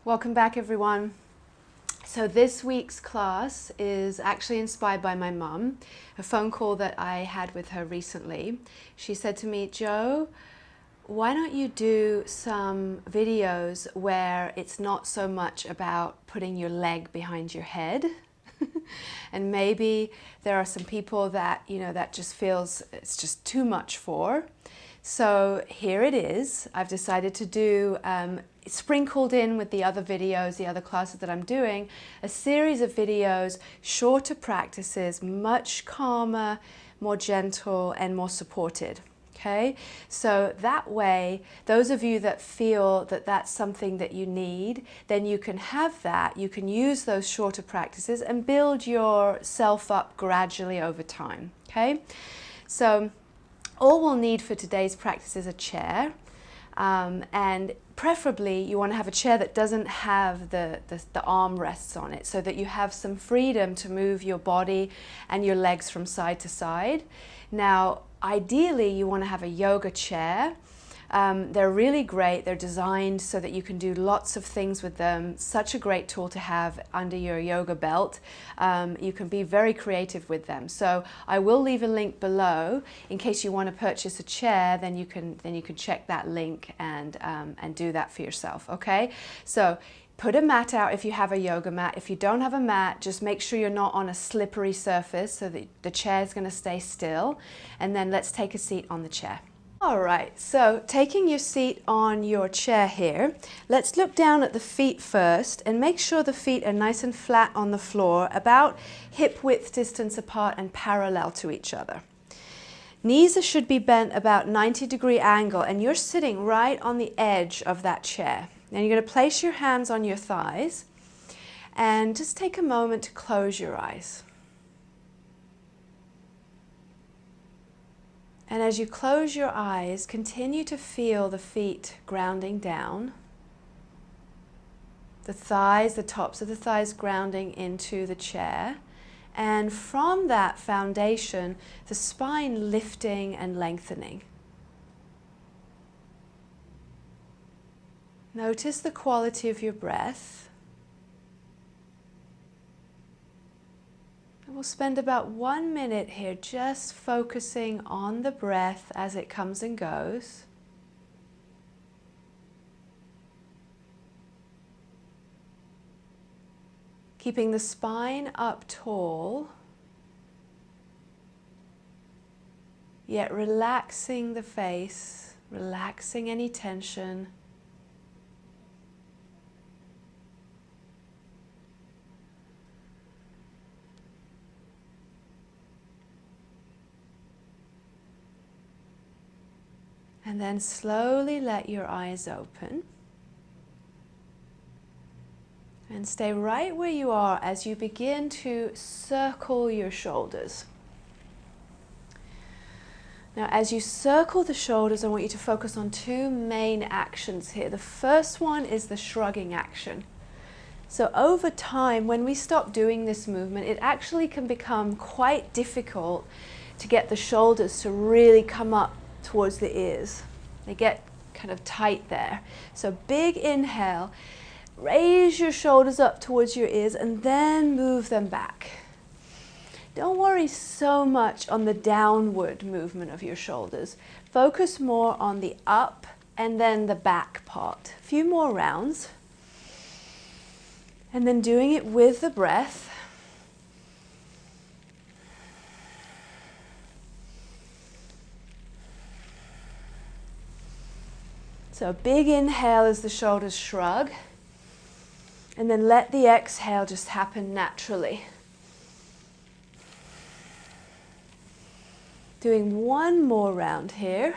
Welcome back, everyone. So this week's class is actually inspired by my mum, a phone call that I had with her recently. She said to me, "Jo, why don't you do some videos where it's not so much about putting your leg behind your head?" And maybe there are some people that, that just feels it's just too much for. So here it is. I've decided to do, sprinkled in with the other videos, the other classes that I'm doing, a series of videos, shorter practices, much calmer, more gentle, and more supported. Okay, so that way, those of you that feel that that's something that you need, then you can have that. You can use those shorter practices and build yourself up gradually over time. Okay, so all we'll need for today's practice is a chair, and preferably you want to have a chair that doesn't have the armrests on it, so that you have some freedom to move your body and your legs from side to side. Now, ideally, you want to have a yoga chair. They're really great. They're designed so that you can do lots of things with them. Such a great tool to have under your yoga belt. You can be very creative with them. So I will leave a link below in case you want to purchase a chair. Then you can check that link and do that for yourself. Okay. So put a mat out if you have a yoga mat. If you don't have a mat, just make sure you're not on a slippery surface so that the chair is going to stay still. And then let's take a seat on the chair. All right, so taking your seat on your chair here, let's look down at the feet first and make sure the feet are nice and flat on the floor, about hip width distance apart and parallel to each other. Knees should be bent about 90-degree angle, and you're sitting right on the edge of that chair. Now you're going to place your hands on your thighs and just take a moment to close your eyes. And as you close your eyes, continue to feel the feet grounding down, the thighs, the tops of the thighs grounding into the chair, and from that foundation, the spine lifting and lengthening. Notice the quality of your breath. We'll spend about 1 minute here just focusing on the breath as it comes and goes. Keeping the spine up tall, yet relaxing the face, relaxing any tension. And then slowly let your eyes open. And stay right where you are as you begin to circle your shoulders. Now, as you circle the shoulders, I want you to focus on two main actions here. The first one is the shrugging action. So over time, when we stop doing this movement, it actually can become quite difficult to get the shoulders to really come up towards the ears. They get kind of tight there. So big inhale, raise your shoulders up towards your ears and then move them back. Don't worry so much on the downward movement of your shoulders. Focus more on the up and then the back part. A few more rounds. And then doing it with the breath. So a big inhale as the shoulders shrug, and then let the exhale just happen naturally. Doing one more round here,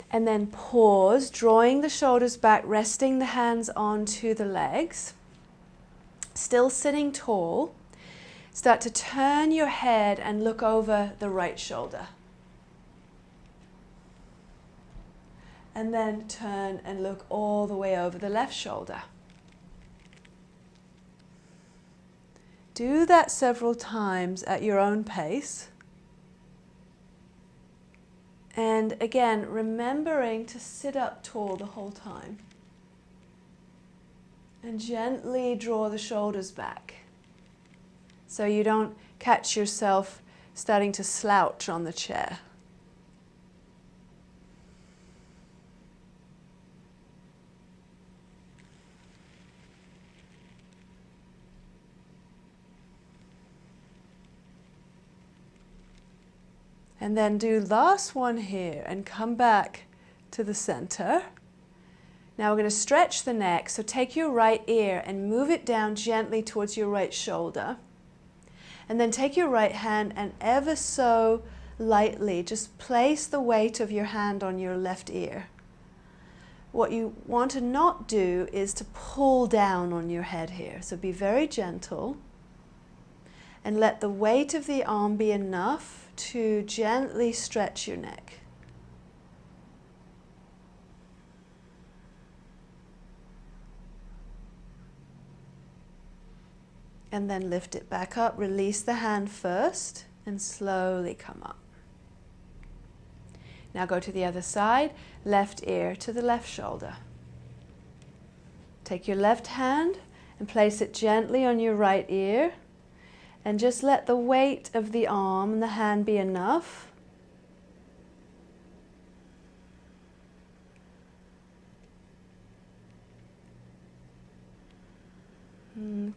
and then pause, drawing the shoulders back, resting the hands onto the legs, still sitting tall. Start to turn your head and look over the right shoulder. And then turn and look all the way over the left shoulder. Do that several times at your own pace. And again, remembering to sit up tall the whole time. And gently draw the shoulders back so you don't catch yourself starting to slouch on the chair. And then do last one here and come back to the center. Now we're going to stretch the neck, so take your right ear and move it down gently towards your right shoulder. And then take your right hand and ever so lightly just place the weight of your hand on your left ear. What you want to not do is to pull down on your head here. So be very gentle and let the weight of the arm be enough to gently stretch your neck. And then lift it back up, release the hand first, and slowly come up. Now go to the other side, left ear to the left shoulder. Take your left hand and place it gently on your right ear, and just let the weight of the arm and the hand be enough.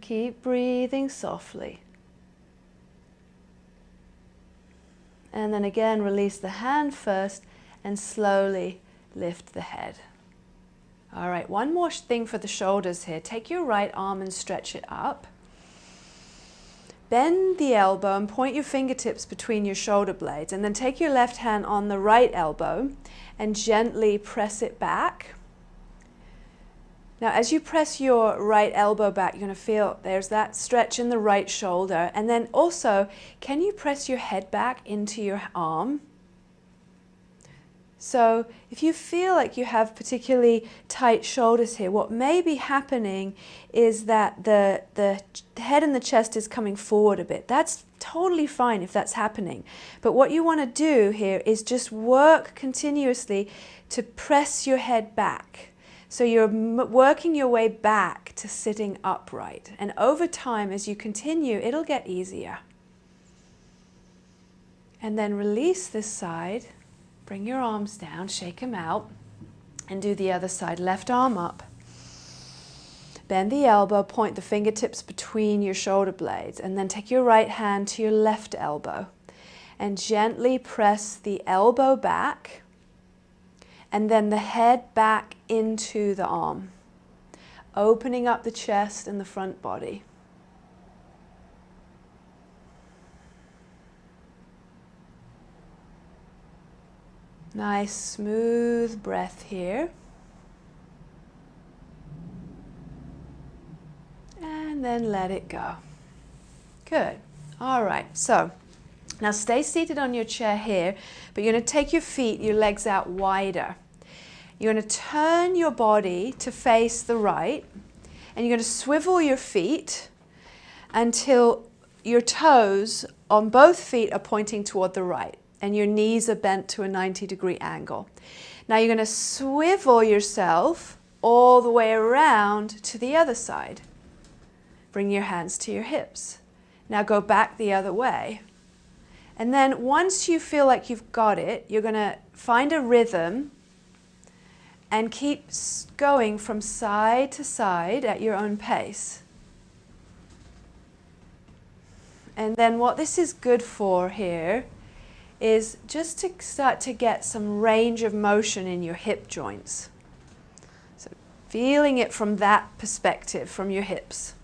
Keep breathing softly. And then again, release the hand first and slowly lift the head. All right, one more thing for the shoulders here. Take your right arm and stretch it up. Bend the elbow and point your fingertips between your shoulder blades. And then take your left hand on the right elbow and gently press it back. Now, as you press your right elbow back, you're going to feel there's that stretch in the right shoulder. And then also, can you press your head back into your arm? So if you feel like you have particularly tight shoulders here, what may be happening is that the head and the chest is coming forward a bit. That's totally fine if that's happening. But what you want to do here is just work continuously to press your head back. So you're working your way back to sitting upright. And over time, as you continue, it'll get easier. And then release this side. Bring your arms down, shake them out, and do the other side. Left arm up. Bend the elbow, point the fingertips between your shoulder blades, and then take your right hand to your left elbow. And gently press the elbow back, and then the head back into the arm, opening up the chest and the front body. Nice smooth breath here. And then let it go. Good. All right, so now stay seated on your chair here, but you're going to take your feet, your legs out wider. You're going to turn your body to face the right, and you're going to swivel your feet until your toes on both feet are pointing toward the right, and your knees are bent to a 90-degree angle. Now you're going to swivel yourself all the way around to the other side. Bring your hands to your hips. Now go back the other way. And then once you feel like you've got it, you're going to find a rhythm and keep going from side to side at your own pace. And then what this is good for here is just to start to get some range of motion in your hip joints. So feeling it from that perspective, from your hips.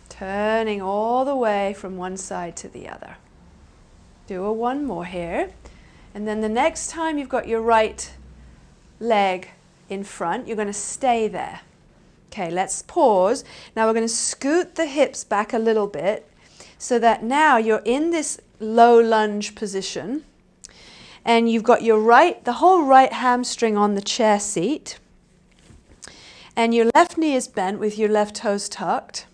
Turning all the way from one side to the other. Do one more here. And then the next time you've got your right leg in front, you're going to stay there. Okay, let's pause. Now we're going to scoot the hips back a little bit so that now you're in this low lunge position and you've got your the whole right hamstring on the chair seat, and your left knee is bent with your left toes tucked.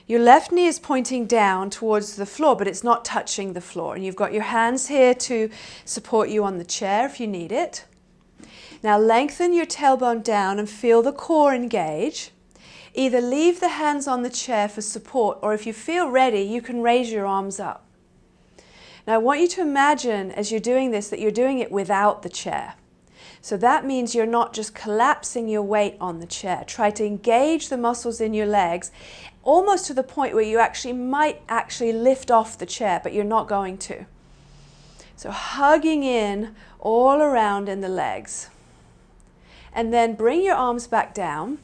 Your left knee is pointing down towards the floor, but it's not touching the floor. And you've got your hands here to support you on the chair if you need it. Now lengthen your tailbone down and feel the core engage. Either leave the hands on the chair for support, or if you feel ready, you can raise your arms up. Now I want you to imagine as you're doing this that you're doing it without the chair. So that means you're not just collapsing your weight on the chair. Try to engage the muscles in your legs almost to the point where you might lift off the chair, but you're not going to. So hugging in all around in the legs. And then bring your arms back down.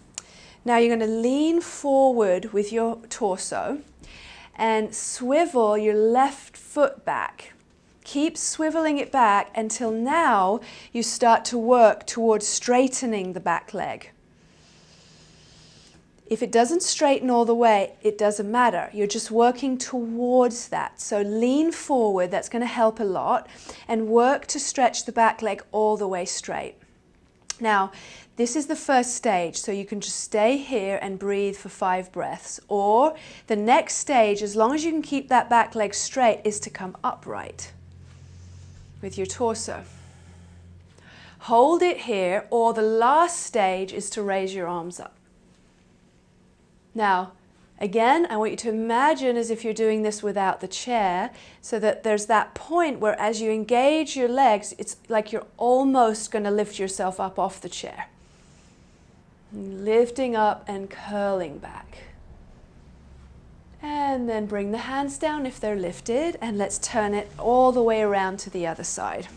Now you're going to lean forward with your torso and swivel your left foot back. Keep swiveling it back until now you start to work towards straightening the back leg. If it doesn't straighten all the way, it doesn't matter. You're just working towards that. So lean forward, that's going to help a lot, and work to stretch the back leg all the way straight. Now, this is the first stage, so you can just stay here and breathe for 5 breaths. Or the next stage, as long as you can keep that back leg straight, is to come upright with your torso. Hold it here, or the last stage is to raise your arms up. Now, again, I want you to imagine as if you're doing this without the chair, so that there's that point where as you engage your legs, it's like you're almost going to lift yourself up off the chair. Lifting up and curling back. And then bring the hands down if they're lifted, and let's turn it all the way around to the other side.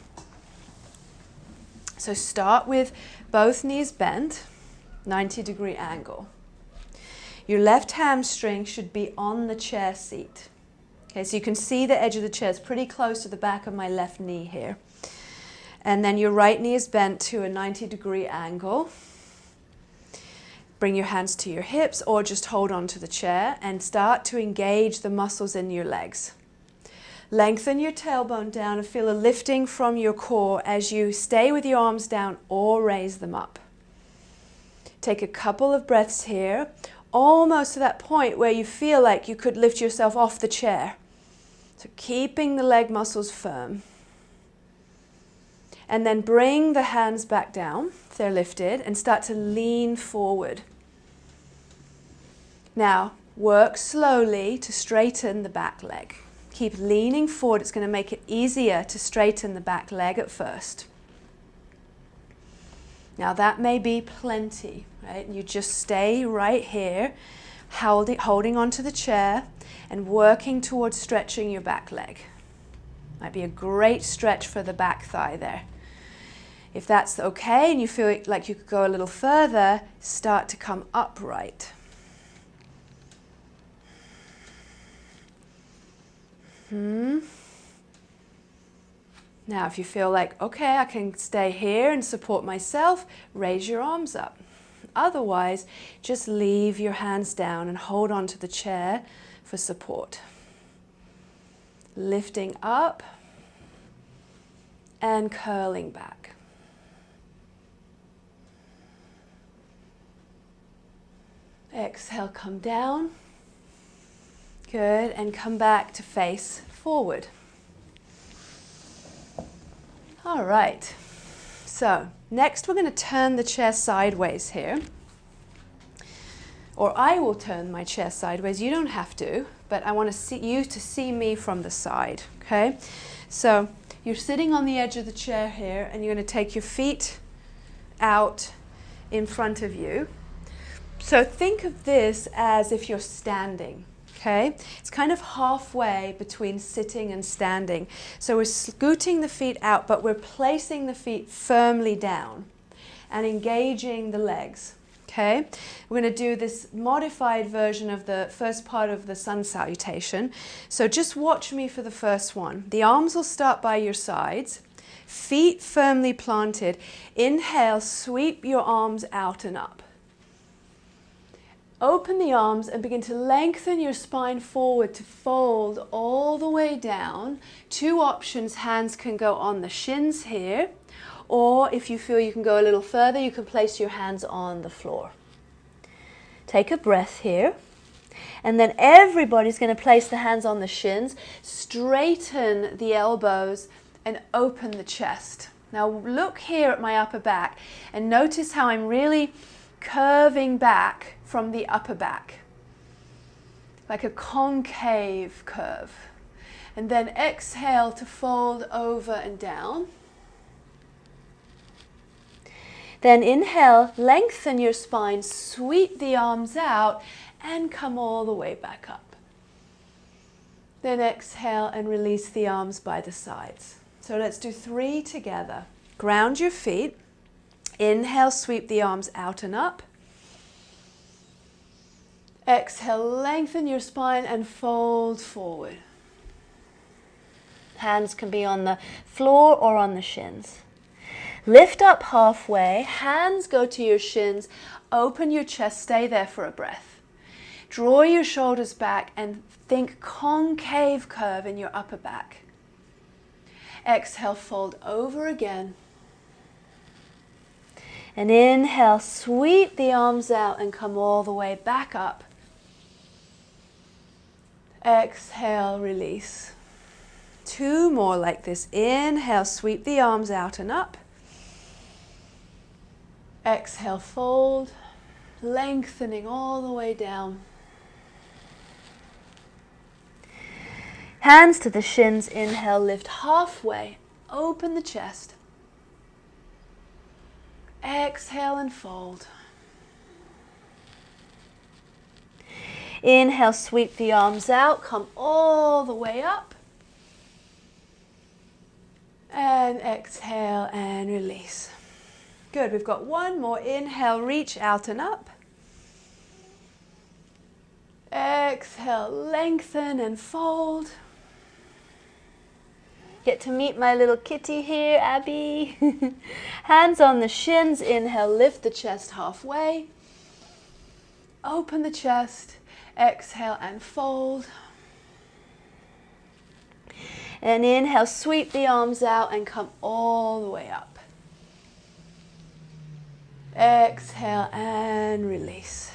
So start with both knees bent, 90-degree angle. Your left hamstring should be on the chair seat. Okay, so you can see the edge of the chair. It's pretty close to the back of my left knee here. And then your right knee is bent to a 90-degree angle. Bring your hands to your hips or just hold on to the chair and start to engage the muscles in your legs. Lengthen your tailbone down and feel a lifting from your core as you stay with your arms down or raise them up. Take a couple of breaths here, almost to that point where you feel like you could lift yourself off the chair. So keeping the leg muscles firm. And then bring the hands back down, if they're lifted, and start to lean forward. Now, work slowly to straighten the back leg. Keep leaning forward. It's going to make it easier to straighten the back leg at first. Now, that may be plenty, right? You just stay right here, holding onto the chair and working towards stretching your back leg. Might be a great stretch for the back thigh there. If that's okay and you feel like you could go a little further, start to come upright. Now, if you feel like, okay, I can stay here and support myself, raise your arms up. Otherwise, just leave your hands down and hold on to the chair for support. Lifting up and curling back. Exhale, come down. Good, and come back to face forward. All right, so next we're going to turn the chair sideways here. Or I will turn my chair sideways. You don't have to, but I want to see you to see me from the side, okay? So you're sitting on the edge of the chair here, and you're going to take your feet out in front of you. So think of this as if you're standing. Okay, it's kind of halfway between sitting and standing. So we're scooting the feet out, but we're placing the feet firmly down and engaging the legs. Okay, we're going to do this modified version of the first part of the sun salutation. So just watch me for the first one. The arms will start by your sides, feet firmly planted. Inhale, sweep your arms out and up. Open the arms and begin to lengthen your spine forward to fold all the way down. 2 options, hands can go on the shins here, or if you feel you can go a little further, you can place your hands on the floor. Take a breath here, and then everybody's going to place the hands on the shins, straighten the elbows, and open the chest. Now look here at my upper back and notice how I'm really curving back from the upper back, like a concave curve. And then exhale to fold over and down. Then inhale, lengthen your spine, sweep the arms out, and come all the way back up. Then exhale and release the arms by the sides. So let's do 3 together. Ground your feet. Inhale, sweep the arms out and up. Exhale, lengthen your spine and fold forward. Hands can be on the floor or on the shins. Lift up halfway, hands go to your shins, open your chest, stay there for a breath. Draw your shoulders back and think concave curve in your upper back. Exhale, fold over again. And inhale, sweep the arms out and come all the way back up. Exhale, release. 2 more like this. Inhale, sweep the arms out and up. Exhale, fold, lengthening all the way down. Hands to the shins, inhale, lift halfway, open the chest. Exhale and fold. Inhale, sweep the arms out, come all the way up. And exhale and release. Good, we've got 1 more. Inhale, reach out and up. Exhale, lengthen and fold. Get to meet my little kitty here, Abby. Hands on the shins. Inhale, lift the chest halfway. Open the chest. Exhale and fold. And inhale, sweep the arms out and come all the way up. Exhale and release.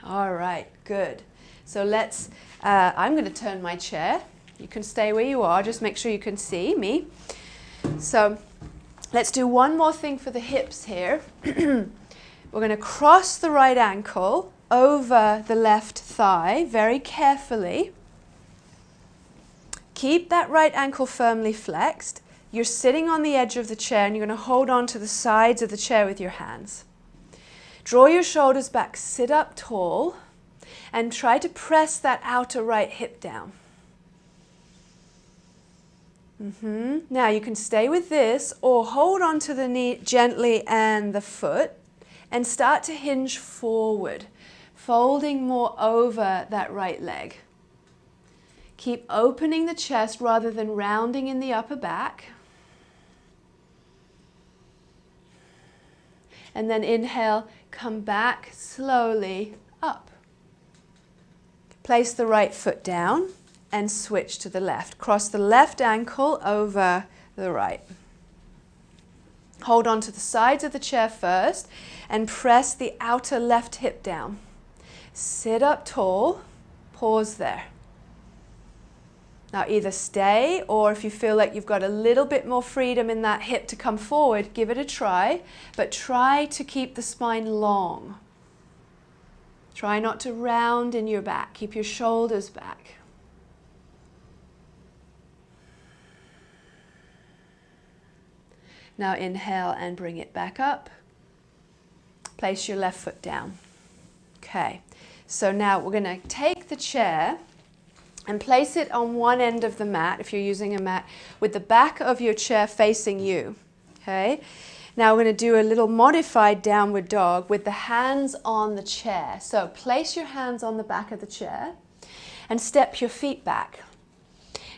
All right, good. So let's, I'm going to turn my chair. You can stay where you are, just make sure you can see me. So let's do 1 more thing for the hips here. We're going to cross the right ankle over the left thigh very carefully. Keep that right ankle firmly flexed. You're sitting on the edge of the chair and you're going to hold on to the sides of the chair with your hands. Draw your shoulders back, sit up tall, and try to press that outer right hip down. Now you can stay with this or hold on to the knee gently and the foot and start to hinge forward, folding more over that right leg. Keep opening the chest rather than rounding in the upper back. And then inhale, come back slowly up. Place the right foot down and switch to the left. Cross the left ankle over the right. Hold on to the sides of the chair first and press the outer left hip down. Sit up tall, pause there. Now either stay, or if you feel like you've got a little bit more freedom in that hip to come forward, give it a try, but try to keep the spine long. Try not to round in your back. Keep your shoulders back. Now inhale and bring it back up. Place your left foot down. Okay, so now we're going to take the chair and place it on one end of the mat, if you're using a mat, with the back of your chair facing you. Okay? Now we're going to do a little modified downward dog with the hands on the chair. So place your hands on the back of the chair and step your feet back.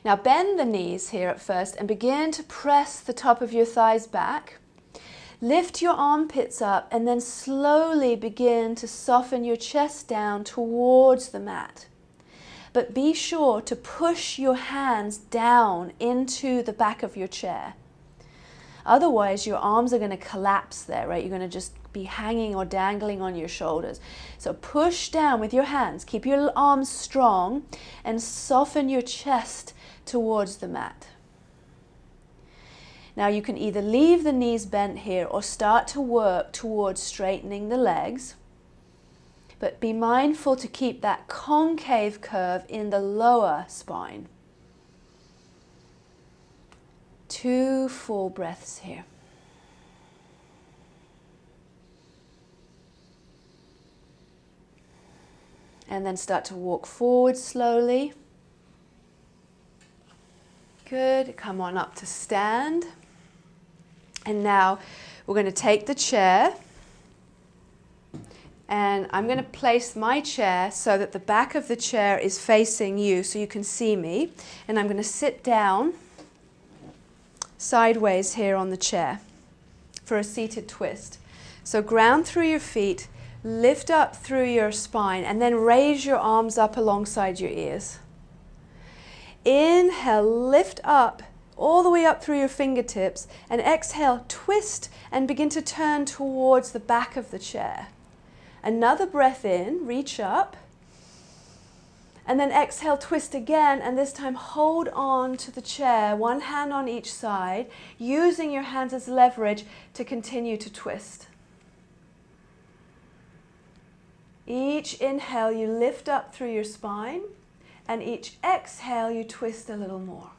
Now bend the knees here at first and begin to press the top of your thighs back. Lift your armpits up and then slowly begin to soften your chest down towards the mat. But be sure to push your hands down into the back of your chair. Otherwise, your arms are going to collapse there, right? You're going to just be hanging or dangling on your shoulders. So push down with your hands. Keep your arms strong and soften your chest towards the mat. Now you can either leave the knees bent here or start to work towards straightening the legs. But be mindful to keep that concave curve in the lower spine. 2 full breaths here. And then start to walk forward slowly. Good. Come on up to stand. And now we're going to take the chair. And I'm going to place my chair so that the back of the chair is facing you so you can see me. And I'm going to sit down sideways here on the chair for a seated twist. So ground through your feet, lift up through your spine, and then raise your arms up alongside your ears. Inhale, lift up all the way up through your fingertips, and exhale, twist and begin to turn towards the back of the chair. Another breath in, reach up, and then exhale, twist again, and this time hold on to the chair, one hand on each side, using your hands as leverage to continue to twist. Each inhale, you lift up through your spine, and each exhale, you twist a little more.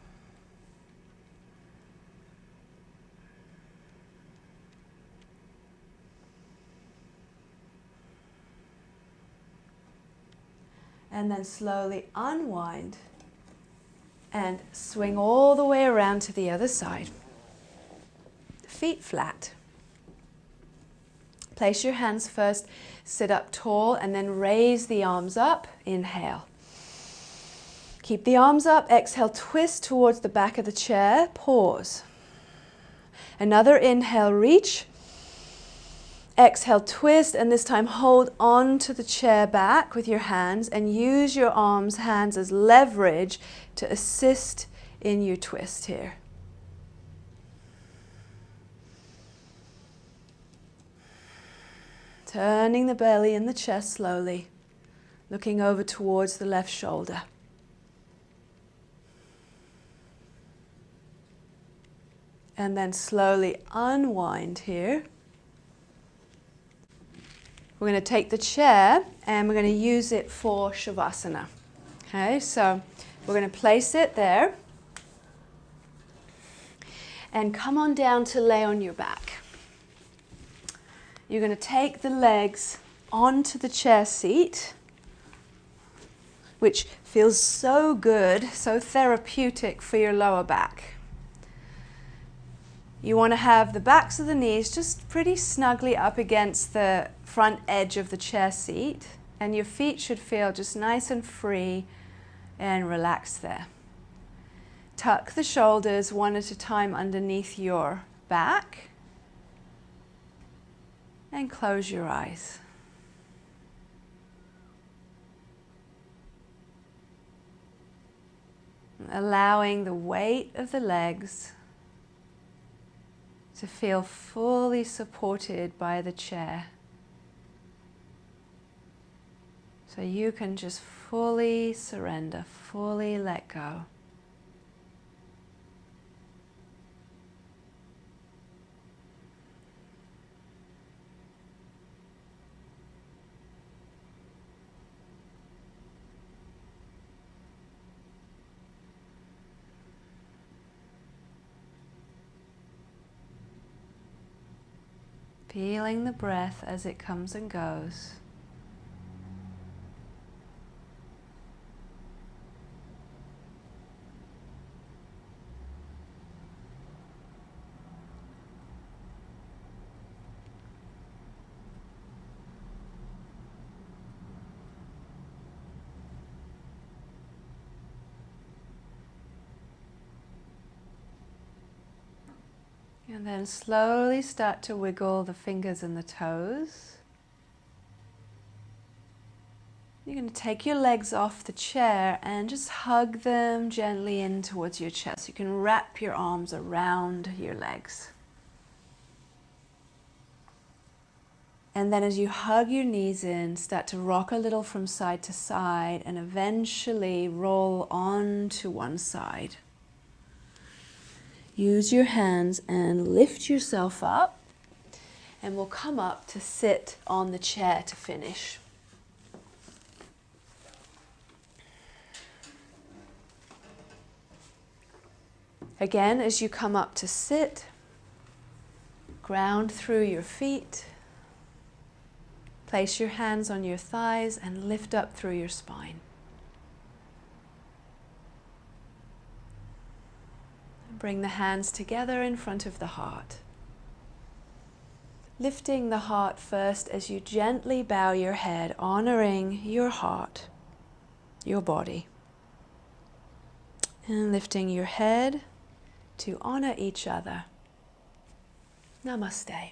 And then slowly unwind and swing all the way around to the other side. Feet flat. Place your hands first, sit up tall, and then raise the arms up. Inhale. Keep the arms up. Exhale, twist towards the back of the chair. Pause. Another inhale, reach. Exhale, twist, and this time hold on to the chair back with your hands and use your hands as leverage to assist in your twist here. Turning the belly and the chest slowly, looking over towards the left shoulder. And then slowly unwind here. We're going to take the chair and we're going to use it for Shavasana. Okay, so we're going to place it there. And come on down to lay on your back. You're going to take the legs onto the chair seat, which feels so good, so therapeutic for your lower back. You want to have the backs of the knees just pretty snugly up against the front edge of the chair seat, and your feet should feel just nice and free and relaxed there. Tuck the shoulders one at a time underneath your back and close your eyes. Allowing the weight of the legs to feel fully supported by the chair. So you can just fully surrender, fully let go. Feeling the breath as it comes and goes. And then slowly start to wiggle the fingers and the toes. You're going to take your legs off the chair and just hug them gently in towards your chest. You can wrap your arms around your legs. And then as you hug your knees in, start to rock a little from side to side and eventually roll on to one side. use your hands and lift yourself up. And we'll come up to sit on the chair to finish. Again, as you come up to sit, ground through your feet. Place your hands on your thighs and lift up through your spine. Bring the hands together in front of the heart. Lifting the heart first as you gently bow your head, honoring your heart, your body. And lifting your head to honor each other. Namaste.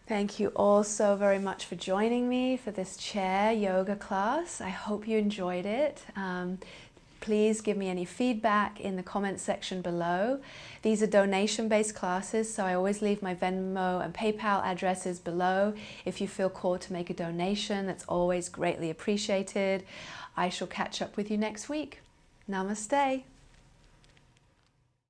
Thank you all so very much for joining me for this chair yoga class. I hope you enjoyed it. Please give me any feedback in the comments section below. These are donation-based classes, so I always leave my Venmo and PayPal addresses below. If you feel called to make a donation, that's always greatly appreciated. I shall catch up with you next week. Namaste.